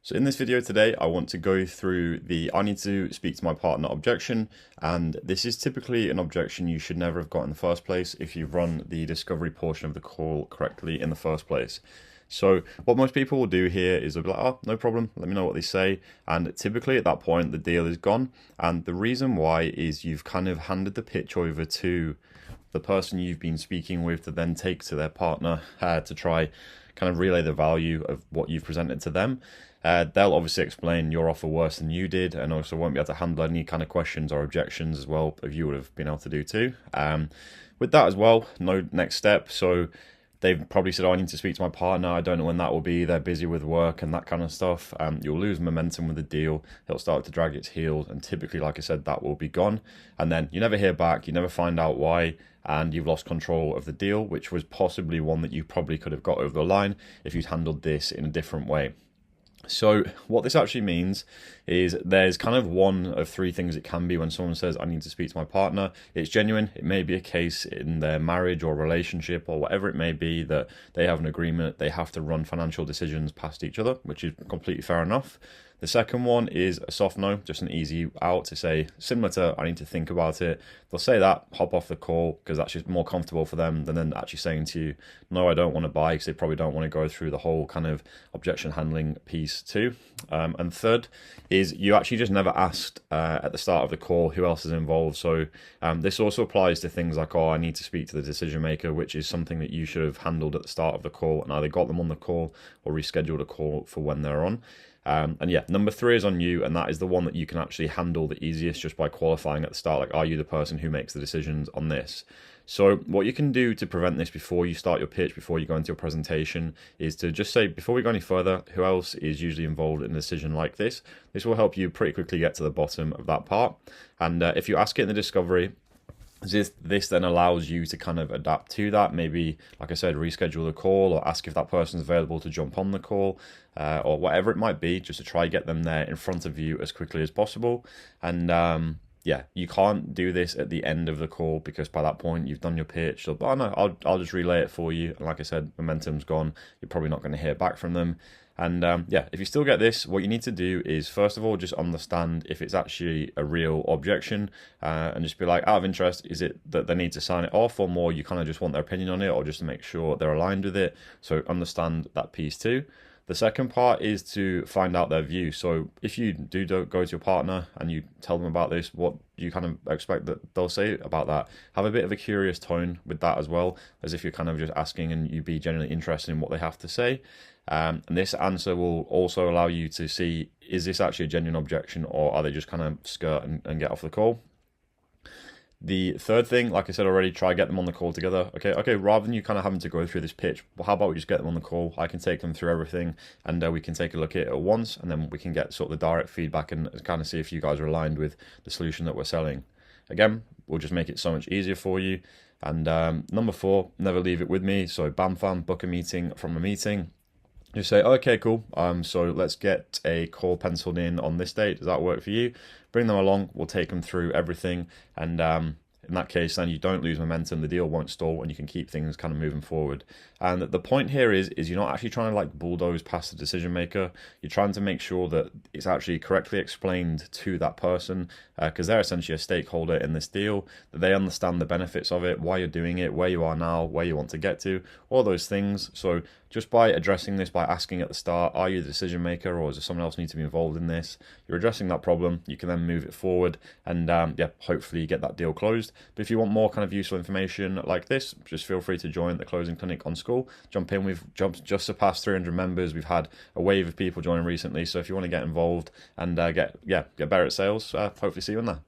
So in this video today, I want to go through the I need to speak to my partner objection, and this is typically an objection you should never have got in the first place if you've run the discovery portion of the call correctly in the first place. So what most people will do here is they'll be like, oh, no problem, let me know what they say. And typically at that point, the deal is gone. And the reason why is you've kind of handed the pitch over to the person you've been speaking with to then take to their partner to try kind of relay the value of what you've presented to them. They'll obviously explain your offer worse than you did, and also won't be able to handle any kind of questions or objections as well if you would have been able to do too. With that as well, no next step. So they've probably said, oh, I need to speak to my partner. I don't know when that will be. They're busy with work and that kind of stuff. You'll lose momentum with the deal. It'll start to drag its heels. And typically, like I said, that will be gone. And then you never hear back. You never find out why. And you've lost control of the deal, which was possibly one that you probably could have got over the line if you'd handled this in a different way. So what this actually means is there's kind of one of three things it can be when someone says, I need to speak to my partner. It's genuine. It may be a case in their marriage or relationship or whatever it may be that they have an agreement. They have to run financial decisions past each other, which is completely fair enough. The second one is a soft no, just an easy out to say, similar to I need to think about it. They'll say that, hop off the call, because that's just more comfortable for them than then actually saying to you, no, I don't want to buy, because they probably don't want to go through the whole kind of objection handling piece too. And third is you actually just never asked at the start of the call who else is involved. So this also applies to things like, oh, I need to speak to the decision maker, which is something that you should have handled at the start of the call and either got them on the call or rescheduled a call for when they're on. And yeah, number three is on you, and that is the one that you can actually handle the easiest just by qualifying at the start. Like, are you the person who makes the decisions on this? So what you can do to prevent this before you start your pitch, before you go into your presentation, is to just say, before we go any further, who else is usually involved in a decision like this? This will help you pretty quickly get to the bottom of that part. And if you ask it in the discovery, this then allows you to kind of adapt to that. Maybe, like I said, reschedule the call or ask if that person's available to jump on the call or whatever it might be, just to try get them there in front of you as quickly as possible. And yeah, you can't do this at the end of the call because by that point you've done your pitch. So, oh no, I'll just relay it for you. And like I said, momentum's gone. You're probably not going to hear back from them. And yeah, if you still get this, what you need to do is, first of all, just understand if it's actually a real objection and just be like, out of interest, is it that they need to sign it off, or more you kind of just want their opinion on it, or just to make sure they're aligned with it? So understand that piece too. The second part is to find out their view. So if you do go to your partner and you tell them about this, what you kind of expect that they'll say about that. Have a bit of a curious tone with that as well, as if you're kind of just asking and you be genuinely interested in what they have to say. And this answer will also allow you to see, is this actually a genuine objection, or are they just kind of skirt and get off the call? The third thing, like I said already, try get them on the call together. Okay, rather than you kind of having to go through this pitch, well, how about we just get them on the call? I can take them through everything, and we can take a look at it at once, and then we can get sort of the direct feedback and kind of see if you guys are aligned with the solution that we're selling. Again, we'll just make it so much easier for you. And number four, never leave it with me. So bam fam, book a meeting from a meeting. You say, okay, cool. So let's get a call penciled in on this date. Does that work for you? Bring them along. We'll take them through everything. And in that case, then you don't lose momentum. The deal won't stall, and you can keep things kind of moving forward. And the point here is you're not actually trying to like bulldoze past the decision maker. You're trying to make sure that it's actually correctly explained to that person, because they're essentially a stakeholder in this deal, that they understand the benefits of it, why you're doing it, where you are now, where you want to get to, all those things. So just by addressing this, by asking at the start, are you the decision maker, or does someone else need to be involved in this? You're addressing that problem. You can then move it forward, and yeah, hopefully you get that deal closed. But if you want more kind of useful information like this, just feel free to join the closing clinic on school. Jump in. We've just surpassed 300 members. We've had a wave of people joining recently. So if you want to get involved and get better at sales, hopefully see you in there.